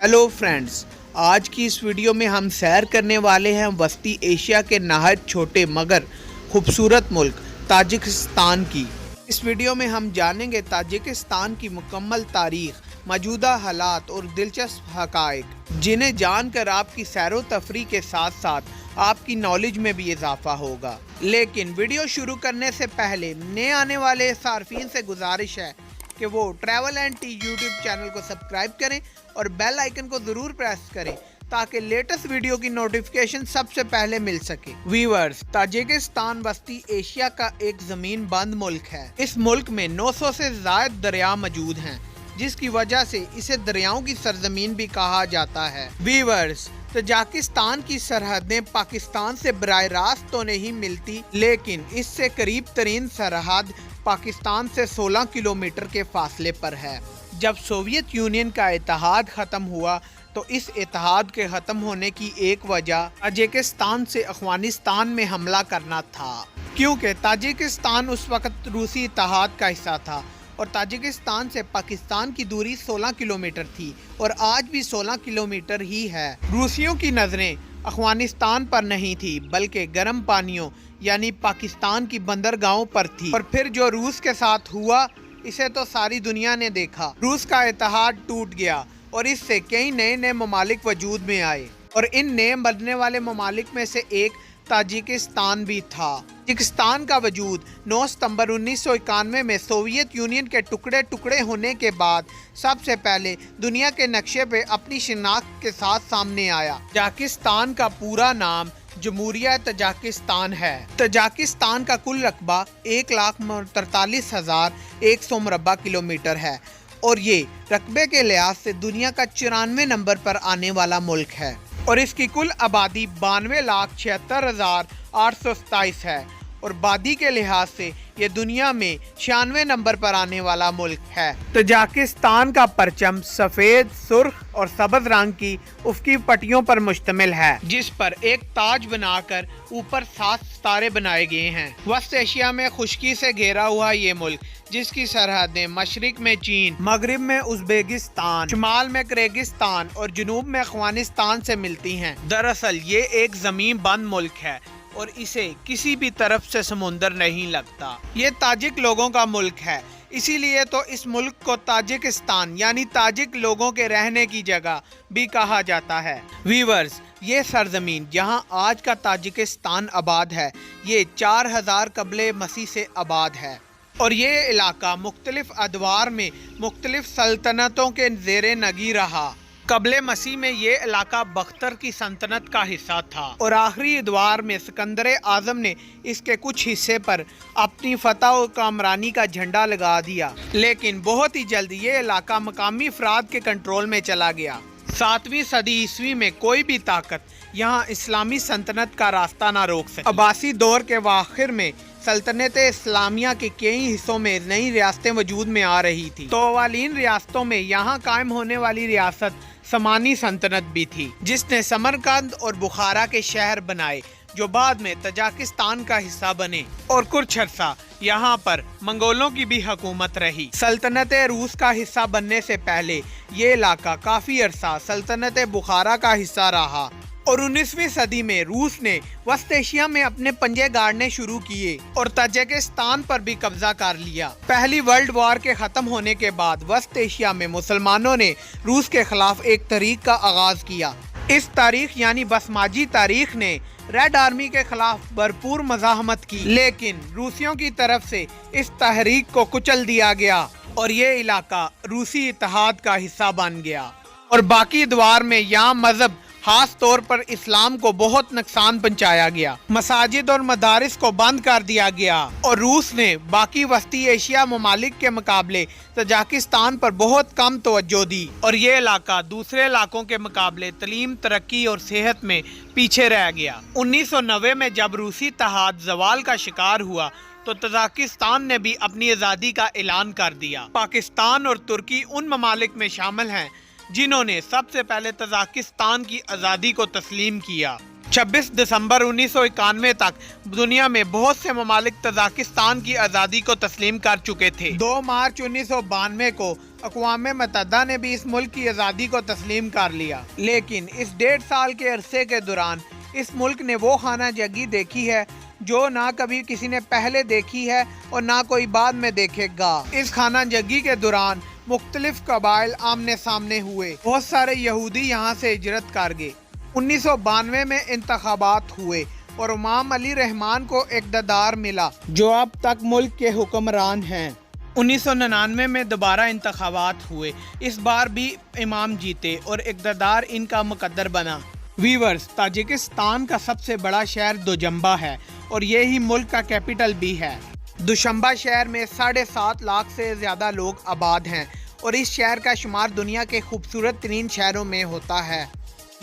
Hello friends, आज की इस वीडियो में हम सैर करने वाले हैं वस्ती एशिया के नहायत छोटे मगर खूबसूरत मुल्क ताजिकिस्तान की। इस वीडियो में हम जानेंगे ताजिकिस्तान की मुकम्मल तारीख, मौजूदा हालात और दिलचस्प हक़ाइक़, जिन्हें जानकर आपकी सैरो तफरीह के साथ साथ आपकी नॉलेज में भी इजाफा होगा। लेकिन वीडियो शुरू करने से पहले नए आने वाले सार्फिन से गुजारिश है कि वो travel and T YouTube channel को सब्सक्राइब करें और बेल आइकन को ज़रूर प्रेस करें ताकि लेटेस्ट वीडियो की नोटिफिकेशन सबसे पहले मिल सके। व्यूअर्स, ताजिकिस्तान वस्ती एशिया का एक ज़मीन बंद मुल्क है। इस मुल्क में 900 से ज़ायद दरिया मौजूद हैं, जिसकी वजह से इसे दरियाओं की सरजमीन भी कहा जाता है। व्यूअर्स, ताजिकिस्तान की सरहदें पाकिस्तान से बराह रास्त तो नहीं मिलती, लेकिन इससे करीब तरीन सरहद पाकिस्तान से 16 किलोमीटर के फासले पर है। जब सोवियत यूनियन का इत्तेहाद ख़त्म हुआ तो इस इत्तेहाद के ख़त्म होने की एक वजह ताजिकिस्तान से अफगानिस्तान में हमला करना था, क्योंकि ताजिकिस्तान उस वक़्त रूसी इत्तेहाद का हिस्सा था और ताजिकिस्तान से पाकिस्तान की दूरी 16 किलोमीटर थी और आज भी 16 किलोमीटर ही है। रूसियों की नज़रें अफगानिस्तान पर नहीं थी, बल्कि गर्म पानियों यानी पाकिस्तान की बंदरगाहों पर थी। और फिर जो रूस के साथ हुआ, इसे तो सारी दुनिया ने देखा। रूस का इत्तेहाद टूट गया और इससे कई नए नए ममालिक वजूद में आए और इन नए बनने वाले ममालिक में से एक ताजिकिस्तान भी था। ताजिकिस्तान का वजूद 9 सितंबर 1991 में सोवियत यूनियन के टुकड़े टुकड़े होने के बाद सबसे पहले दुनिया के नक्शे पे अपनी शिनाख्त के साथ सामने आया। ताजिकिस्तान का पूरा नाम जमहूरिया ताजिकिस्तान है। ताजिकिस्तान का कुल रकबा 1,43,100 मुरबा किलोमीटर है और ये रकबे के लिहाज से दुनिया का 94 नंबर पर आने वाला मुल्क है और इसकी कुल आबादी 92,76,827 है और आबादी के लिहाज से ये दुनिया में 96 नंबर पर आने वाला मुल्क है। ताजिकिस्तान का परचम सफ़ेद, सुर्ख और सब्ज़ रंग की उफ़क़ी पट्टियों पर मुश्तमिल है, जिस पर एक ताज बनाकर ऊपर 7 सितारे बनाए गए हैं। वस्त एशिया में खुश्की से घेरा हुआ ये मुल्क, जिसकी सरहदें मशरिक में चीन, मगरिब में उज़्बेकिस्तान, शुमाल में किर्गिस्तान और जनूब में अफगानिस्तान से मिलती हैं। दरअसल ये एक ज़मीन बंद मुल्क है और इसे किसी भी तरफ से समुंदर नहीं लगता। ये ताजिक लोगों का मुल्क है, इसीलिए तो इस मुल्क को ताजिकिस्तान यानी ताजिक लोगों के रहने की जगह भी कहा जाता है। व्यूअर्स, ये सरजमीन जहां आज का ताजिकिस्तान आबाद है, ये 4000 कबले मसीह से आबाद है और ये इलाका मुख्तलिफ अदवार में मुख्तलिफ सल्तनतों के ज़ेरे नगी रहा। कबले मसीह में ये इलाका बख्तर की सल्तनत का हिस्सा था और आखिरी अदवार में सिकंदर आज़म ने इसके कुछ हिस्से पर अपनी फतह और कामरानी का झंडा लगा दिया, लेकिन बहुत ही जल्द ये इलाका मकामी अफराद के कंट्रोल में चला गया। 7वीं सदी ईस्वी में कोई भी ताकत यहाँ इस्लामी सल्तनत का रास्ता ना रोक सकी। अब्बासी दौर के आखिर में सल्तनत इस्लामिया के कई हिस्सों में नई रियासतें वजूद में आ रही थी। तो अवालीन रियासतों में यहाँ कायम होने वाली रियासत समानी सल्तनत भी थी, जिसने समरकंद और बुखारा के शहर बनाए, जो बाद में ताजिकिस्तान का हिस्सा बने और कुछ अर्सा यहाँ पर मंगोलों की भी हुकूमत रही। सल्तनत रूस का हिस्सा बनने से पहले ये इलाका काफ़ी अरसा सल्तनत बुखारा का हिस्सा रहा और 19वीं सदी में रूस ने वस्त एशिया में अपने पंजे गाड़ने शुरू किए और ताजिकिस्तान पर भी कब्जा कर लिया। पहली वर्ल्ड वॉर के ख़त्म होने के बाद वस्त एशिया में मुसलमानों ने रूस के खिलाफ एक तहरीक का आगाज़ किया। इस तारीख यानी बसमाजी तारीख ने रेड आर्मी के खिलाफ भरपूर मज़ाहमत की, लेकिन रूसियों की तरफ से इस तहरीक को कुचल दिया गया और ये इलाका रूसी इत्तेहाद का हिस्सा बन गया और बाकी अदवार में यहाँ मजहब खास तौर पर इस्लाम को बहुत नुकसान पहुंचाया गया। मसाजिद और मदारिस को बंद कर दिया गया और रूस ने बाकी वस्ती एशिया ममालिक के मुकाबले ताजिकिस्तान पर बहुत कम तवज्जो दी और ये इलाका दूसरे इलाकों के मुकाबले तलीम, तरक्की और सेहत में पीछे रह गया। 1990 में जब रूसी इत्तेहाद ज़वाल का शिकार हुआ तो ताजिकिस्तान ने भी अपनी आज़ादी का ऐलान कर दिया। पाकिस्तान और तुर्की उन ममालिक में शामिल हैं जिन्होंने सबसे पहले ताजिकिस्तान की आज़ादी को तस्लीम किया। 26 दिसंबर 1991 तक दुनिया में बहुत से ममालिक तजाकिस्तान की आज़ादी को तस्लीम कर चुके थे। 2 मार्च 1992 को अक़वाम मुत्तहिदा ने भी इस मुल्क की आज़ादी को तस्लीम कर लिया, लेकिन इस 1.5 साल के अरसे के दौरान इस मुल्क ने वो खाना जंगी देखी है जो ना कभी किसी ने पहले देखी है और ना कोई बाद में देखेगा। इस खाना जंगी के दौरान मुख्तलिफ कबाइल आमने सामने हुए, बहुत सारे यहूदी यहाँ से हिजरत कर गए। 1992 में इंतखाबात हुए और इमाम अली रहमान को इक़्तिदार मिला जो अब तक मुल्क के हुक्मरान हैं। 1999 में दोबारा इंतखाबात हुए, इस बार भी इमाम जीते और इक़्तिदार इनका मुकद्दर बना। वीवर्स, ताजिकिस्तान का सबसे बड़ा शहर दुशंबा है और यही मुल्क का कैपिटल भी है। दुशंबा शहर में 7.5 लाख से ज़्यादा लोग आबाद हैं और इस शहर का शुमार दुनिया के खूबसूरत तरीन शहरों में होता है।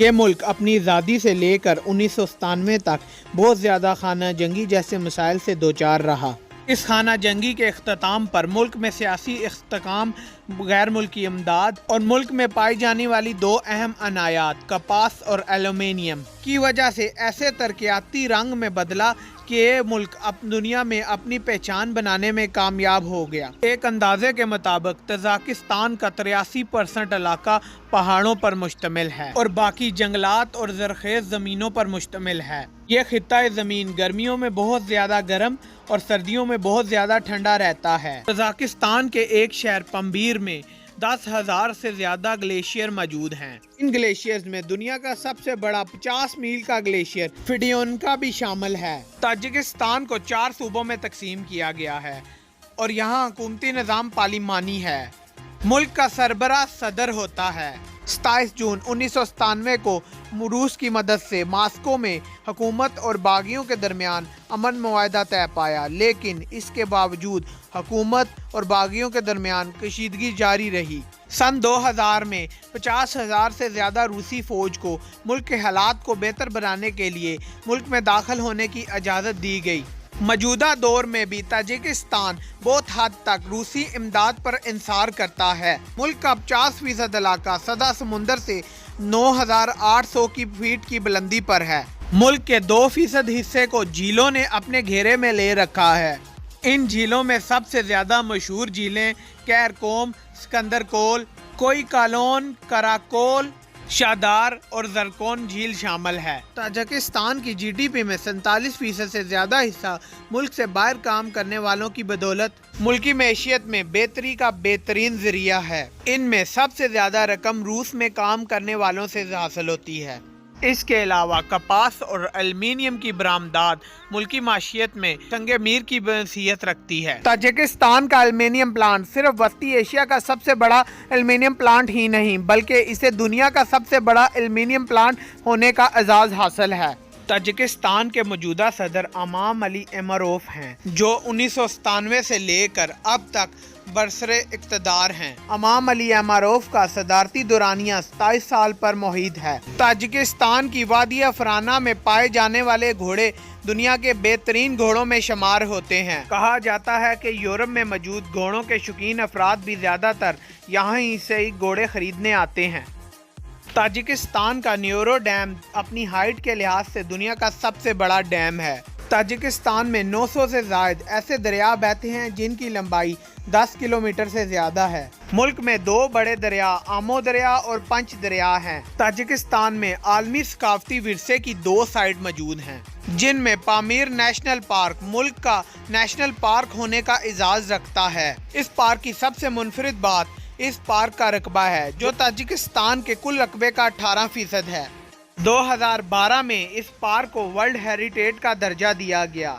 ये मुल्क अपनी आज़ादी से लेकर 1997 तक बहुत ज़्यादा खाना जंगी जैसे मसाइल से दोचार रहा। इस खाना जंगी के अख्ताम पर मुल्क में सियासी इस्तेहकाम, गैर मुल्की इमदाद और मुल्क में पाई जाने वाली 2 अहम अनायात कपास और एलुमिनियम की वजह से ऐसे तरक्याती रंग में बदला कि ये मुल्क दुनिया में अपनी पहचान बनाने में कामयाब हो गया। एक अंदाजे के मुताबिक तजाकिस्तान का 83% इलाका पहाड़ों पर मुश्तमिल है और बाकी जंगलात और ज़रखेज़ ज़मीनों पर मुश्तमिल है। ये खित्ता ज़मीन गर्मियों में बहुत ज़्यादा गर्म और सर्दियों में बहुत ज़्यादा ठंडा रहता है। तजाकिस्तान के एक शहर पंबीर में 10,000 से ज़्यादा ग्लेशियर मौजूद हैं। इन ग्लेशियर्स में दुनिया का सबसे बड़ा 50 मील का ग्लेशियर फिडियोनका भी शामिल है। ताजिकिस्तान को 4 सूबों में तकसीम किया गया है और यहाँ हुकूमती निज़ाम पार्लिमानी है। मुल्क का सरबराह सदर होता है। 27 जून 1997 को रूस की मदद से मास्को में हुकूमत और बागियों के दरमियान अमन मुआहदा तय पाया, लेकिन इसके बावजूद हुकूमत और बागियों के दरमियान कशीदगी जारी रही। सन 2000 में 50,000 से ज़्यादा रूसी फ़ौज को मुल्क के हालात को बेहतर बनाने के लिए मुल्क में दाखिल होने की इजाज़त दी गई। मौजूदा दौर में भी ताजिकिस्तान बहुत हद तक रूसी इमदाद पर इंसार करता है। मुल्क का 50% इलाका सदा समुंदर से 9,800 फीट की बुलंदी पर है। मुल्क के 2% हिस्से को झीलों ने अपने घेरे में ले रखा है। इन झीलों में सबसे ज़्यादा मशहूर झीलें कैरकोम, सिकंदर कोल, कोई कालोन, कराकोल, शादार और जरकोन झील शामिल है। ताजिकिस्तान की जीडीपी में 47% से ज़्यादा हिस्सा मुल्क से बाहर काम करने वालों की बदौलत मुल्की मैशियत में बेहतरी का बेहतरीन जरिया है। इनमें सबसे ज़्यादा रकम रूस में काम करने वालों से हासिल होती है। इसके अलावा कपास और एल्युमिनियम की बरामदात मुल्की माशियत में संगे मीर की हैसियत रखती है। ताजिकिस्तान का एल्युमिनियम प्लांट सिर्फ वस्ती एशिया का सबसे बड़ा एल्युमिनियम प्लांट ही नहीं बल्कि इसे दुनिया का सबसे बड़ा एल्युमिनियम प्लांट होने का एजाज़ हासिल है। ताजिकिस्तान के मौजूदा सदर इमाम अली एमरोफ हैं जो 1997 से लेकर अब तक बरसरे इक़्तिदार हैं। इमाम अली एमरोफ का सदारती दौरानिया 27 साल पर मुहित है। ताजिकिस्तान की वादी अफराना में पाए जाने वाले घोड़े दुनिया के बेहतरीन घोड़ों में शुमार होते हैं। कहा जाता है कि यूरोप में मौजूद घोड़ों के शौकीन अफराद भी ज़्यादातर यहाँ ही से घोड़े खरीदने आते हैं। ताजिकिस्तान का न्यूरो डैम अपनी हाइट के लिहाज से दुनिया का सबसे बड़ा डैम है। ताजिकिस्तान में 900 से ज़ायद ऐसे दरिया बहते हैं जिनकी लंबाई 10 किलोमीटर से ज़्यादा है। मुल्क में 2 बड़े दरिया आमो दरिया और पंच दरिया हैं। ताजिकिस्तान में आलमी सकाफती विरसे की 2 साइट मौजूद हैं जिनमें पामीर नेशनल पार्क मुल्क का नेशनल पार्क होने का एजाज़ रखता है। इस पार्क की सबसे मुनफरिद बात इस पार्क का रकबा है जो ताजिकिस्तान के कुल रकबे का 18% है। 2012 में इस पार्क को वर्ल्ड हेरिटेज का दर्जा दिया गया।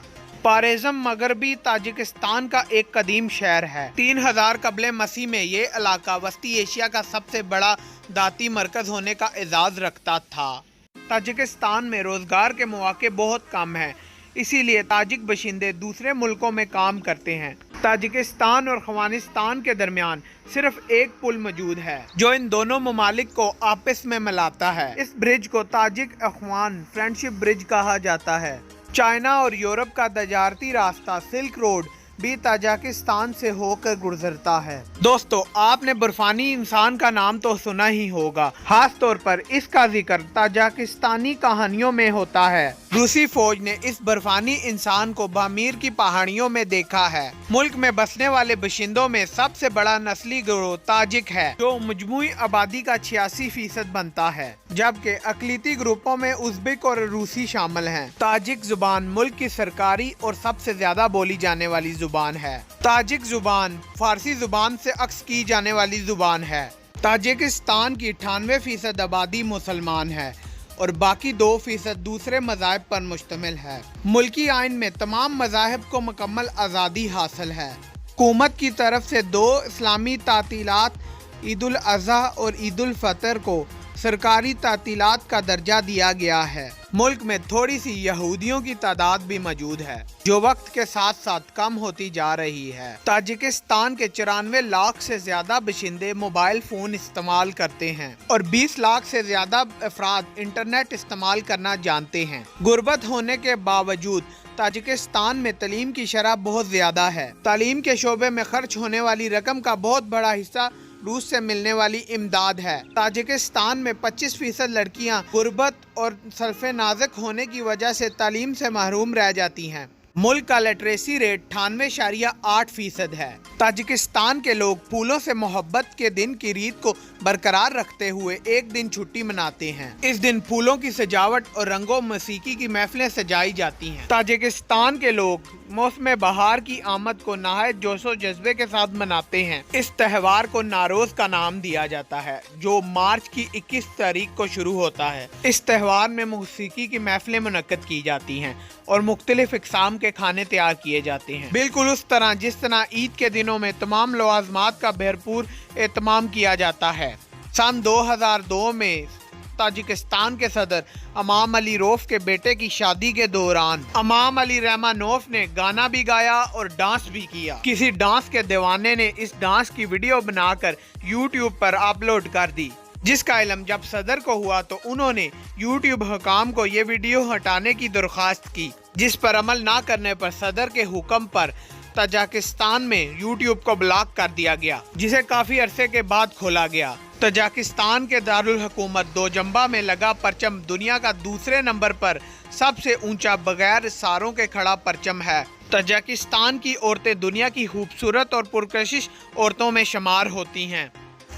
पारेज़म मगरबी ताजिकिस्तान का एक कदीम शहर है। 3000 कबले मसीह में ये इलाका वस्ती एशिया का सबसे बड़ा दाती मरकज़ होने का एजाज़ रखता था। ताजिकिस्तान में रोज़गार के मौके बहुत कम हैं, इसीलिए ताजिक बशिंदे दूसरे मुल्कों में काम करते हैं। ताजिकिस्तान और अफगानिस्तान के दरमियान सिर्फ एक पुल मौजूद है जो इन दोनों ममालिक को आपस में मिलाता है। इस ब्रिज को ताजिक अफगान फ्रेंडशिप ब्रिज कहा जाता है। चाइना और यूरोप का तजारती रास्ता सिल्क रोड भी ताजिकिस्तान से होकर गुजरता है। दोस्तों, आपने बर्फानी इंसान का नाम तो सुना ही होगा, खास तौर पर इसका जिक्र ताजिकिस्तानी कहानियों में होता है। रूसी फौज ने इस बर्फानी इंसान को बामीर की पहाड़ियों में देखा है। मुल्क में बसने वाले बाशिंदों में सबसे बड़ा नस्ली गिरोह ताजिक है, जो मजमूई आबादी का 86% बनता है, जबकि अकलीती ग्रुपों में उज़्बेक और रूसी शामिल हैं। ताजिक जुबान मुल्क की सरकारी और सबसे ज्यादा बोली जाने वाली जुबान है। ताजिक जुबान फारसी जुबान से अक्स की जाने वाली जुबान है। ताजिकिस्तान की 98% आबादी मुसलमान है और बाकी 2% दूसरे मज़ाहिब पर मुश्तमिल है। मुल्की आइन में तमाम मज़ाहिब को मुकम्मल आज़ादी हासिल है। हुकूमत की तरफ से 2 इस्लामी तातीलात ईद उल अज़हा और ईद उल फ़ितर को सरकारी तातीलात का दर्जा दिया गया है। मुल्क में थोड़ी सी यहूदियों की तादाद भी मौजूद है, जो वक्त के साथ साथ कम होती जा रही है। ताजिकिस्तान के 94 लाख से ज्यादा बाशिंदे मोबाइल फोन इस्तेमाल करते हैं और 20 लाख से ज्यादा अफराद इंटरनेट इस्तेमाल करना जानते हैं। गुर्बत होने के बावजूद ताजिकिस्तान में तालीम की शरह बहुत ज्यादा है। तालीम के शोबे में खर्च होने वाली रकम का बहुत बड़ा हिस्सा रूस से मिलने वाली इमदाद है। ताजिकिस्तान में 25% लड़कियां गुर्बत और सल्फे नाज़ुक होने की वजह से तालीम से महरूम रह जाती हैं। मुल्क का लिटरेसी रेट 98.8% है। ताजिकिस्तान के लोग फूलों से मोहब्बत के दिन की रीत को बरकरार रखते हुए एक दिन छुट्टी मनाते हैं। इस दिन फूलों की सजावट और रंगों मौसीकी की महफिलें सजाई जाती हैं। ताजिकिस्तान के लोग मौसम बहार की आमद को नहायत जोशो जज्बे के साथ मनाते हैं। इस त्यौहार को नारोज का नाम दिया जाता है, जो मार्च की 21 तारीख को शुरू होता है। इस त्यौहार में मौसीकी की महफिलें मुनक्कद की जाती हैं और मुख्तलिफ इक़साम के खाने तैयार किए जाते हैं, बिल्कुल उस तरह जिस तरह ईद के दिनों में तमाम लवाज़मात का भरपूर एहतमाम किया जाता है। सन 2002 में ताजिकिस्तान के सदर अमाम अली रौफ के बेटे की शादी के दौरान अमाम अली रहमानोफ ने गाना भी गाया और डांस भी किया। किसी डांस के दीवाने ने इस डांस की वीडियो बनाकर यूट्यूब पर अपलोड कर दी, जिसका इल्म जब सदर को हुआ तो उन्होंने यूट्यूब हुकाम को ये वीडियो हटाने की दरख्वास्त की, जिस पर अमल ना करने पर सदर के हुक्म पर ताजिकिस्तान में यूट्यूब को ब्लॉक कर दिया गया, जिसे काफी अरसे के बाद खोला गया। ताजिकिस्तान के दारुल हुकूमत दोजंबा में लगा परचम दुनिया का दूसरे नंबर पर सबसे ऊंचा बगैर सारों के खड़ा परचम है। ताजिकिस्तान की औरतें दुनिया की खूबसूरत और पुरकशिश औरतों में शुमार होती हैं।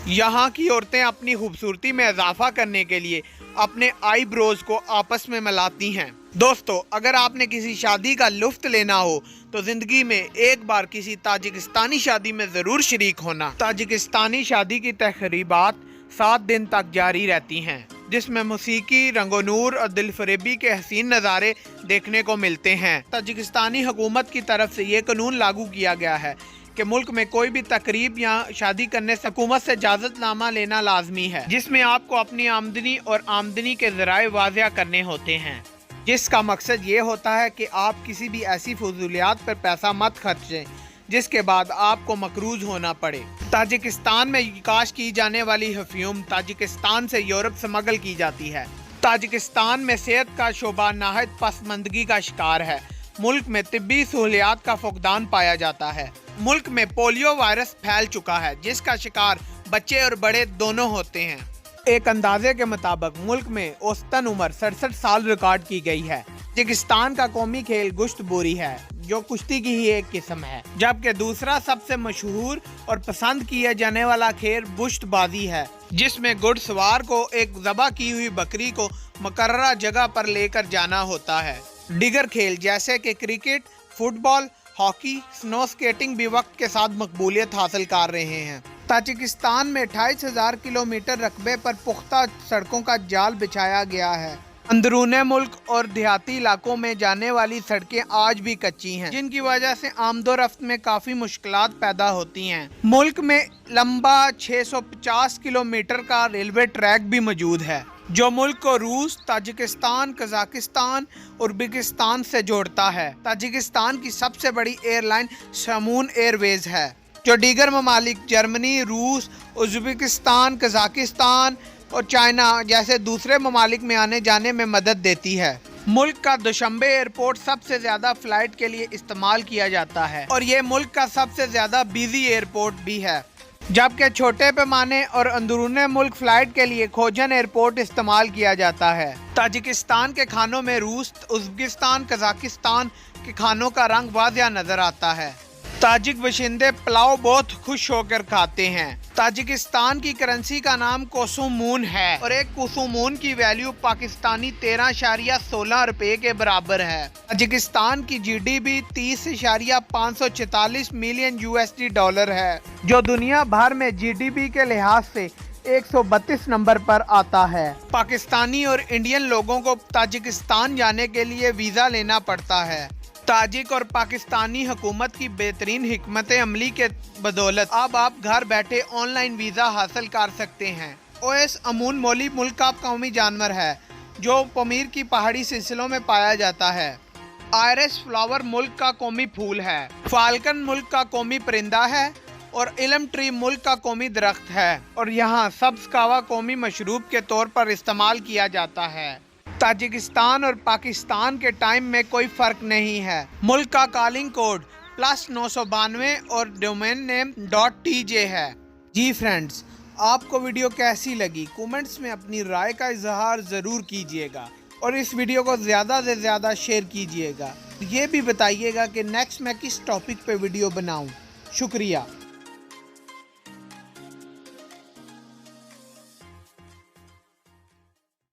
यहाँ की औरतें अपनी खूबसूरती में इजाफा करने के लिए अपने आईब्रोज को आपस में मिलाती हैं। दोस्तों, अगर आपने किसी शादी का लुफ्त लेना हो तो जिंदगी में एक बार किसी ताजिकिस्तानी शादी में जरूर शरीक होना। ताजिकिस्तानी शादी की तकरीबात 7 दिन तक जारी रहती हैं, जिसमें मौसीकी, रंगोनूर और दिलफरेबी के हसीन नज़ारे देखने को मिलते हैं। ताजिकिस्तानी हुकूमत की तरफ से ये कानून लागू किया गया है कि मुल्क में कोई भी तकरीब या शादी करने से हुकूमत से इजाज़तनामा लेना लाजमी है, जिसमें आपको अपनी आमदनी और आमदनी के ज़राए वाज़िया करने होते हैं, जिसका मकसद ये होता है कि आप किसी भी ऐसी फजूलियात पर पैसा मत खर्चें जिसके बाद आपको मकरूज होना पड़े। ताजिकिस्तान में काश की जाने वाली अफीम ताजिकिस्तान से यूरोप स्मगल की जाती है। ताजिकिस्तान में सेहत का शोबा नहायत पसमंदगी का शिकार है। मुल्क में तिब्बी सहूलियात का फुकदान पाया जाता है। मुल्क में पोलियो वायरस फैल चुका है, जिसका शिकार बच्चे और बड़े दोनों होते हैं। एक अंदाजे के मुताबिक मुल्क में औसतन उम्र 67 साल रिकॉर्ड की गई है। ताजिकिस्तान का कौमी खेल गुश्त बोरी है, जो कुश्ती की ही एक किस्म है, जबकि दूसरा सबसे मशहूर और पसंद किया जाने वाला खेल बुश्तबाजी है, जिसमें घुड़सवार को एक ज़बह की हुई बकरी को मुकर्ररा जगह पर लेकर जाना होता है। दीगर खेल जैसे कि cricket, football, hockey, snow skating भी वक्त के साथ मकबूलियत हासिल कर रहे हैं। ताजिकिस्तान में 28,000 किलोमीटर रकबे पर पुख्ता सड़कों का जाल बिछाया गया है। अंदरूने मुल्क और देहाती इलाकों में जाने वाली सड़कें आज भी कच्ची हैं, जिनकी वजह से आमदोरफ्त में काफ़ी मुश्किलात पैदा होती हैं। मुल्क में लंबा 650 किलोमीटर का रेलवे ट्रैक भी मौजूद है, जो मुल्क को रूस, ताजिकिस्तान, कजाकिस्तान और उज़्बेकिस्तान से जोड़ता है। ताजिकिस्तान की सबसे बड़ी एयरलाइन शमून एयरवेज है, जो दीगर ममालिक जर्मनी, रूस, उज़्बेकिस्तान, कजाकिस्तान, और चाइना जैसे दूसरे ममालिक में आने जाने में मदद देती है। मुल्क का दुशंबे एयरपोर्ट सबसे ज्यादा फ्लाइट के लिए इस्तेमाल किया जाता है और ये मुल्क का सबसे ज्यादा बिजी एयरपोर्ट भी है, जबकि छोटे पैमाने और अंदरूनी मुल्क फ्लाइट के लिए खोजन एयरपोर्ट इस्तेमाल किया जाता है। ताजिकिस्तान के खानों में रूस, उज़्बेकिस्तान, कजाकिस्तान के खानों का रंग वाज़िया नजर आता है। ताजिक बाशिंदे पुलाव बहुत खुश होकर खाते हैं। ताजिकिस्तान की करेंसी का नाम कोसोमून है और एक कोसोमून की वैल्यू पाकिस्तानी 13.16 रुपए के बराबर है। ताजिकिस्तान की जीडीपी 30.546 मिलियन यूएसडी डॉलर है, जो दुनिया भर में जीडीपी के लिहाज से 132 नंबर पर आता है। पाकिस्तानी और इंडियन लोगों को ताजिकिस्तान जाने के लिए वीज़ा लेना पड़ता है। ताजिक और पाकिस्तानी हुकूमत की बेहतरीन हिकमत अमली के बदौलत अब आप घर बैठे ऑनलाइन वीज़ा हासिल कर सकते हैं। ओएस अमून मोली मुल्क का कौमी जानवर है जो पमीर की पहाड़ी सिलसिलों में पाया जाता है। आयरिस फ्लावर मुल्क का कौमी फूल है। फाल्कन मुल्क का कौमी परिंदा है और इलम ट्री मुल्क का कौमी दरख्त है और यहाँ सब्ज़ कहवा कौमी मशरूब के तौर पर इस्तेमाल किया जाता है। ताजिकिस्तान और पाकिस्तान के टाइम में कोई फ़र्क नहीं है। मुल्क का कॉलिंग कोड +992 और डोमेन नेम .tj है। जी फ्रेंड्स, आपको वीडियो कैसी लगी कमेंट्स में अपनी राय का इजहार ज़रूर कीजिएगा और इस वीडियो को ज़्यादा से ज़्यादा शेयर कीजिएगा। ये भी बताइएगा कि नेक्स्ट मैं किस टॉपिक पे वीडियो बनाऊँ। शुक्रिया।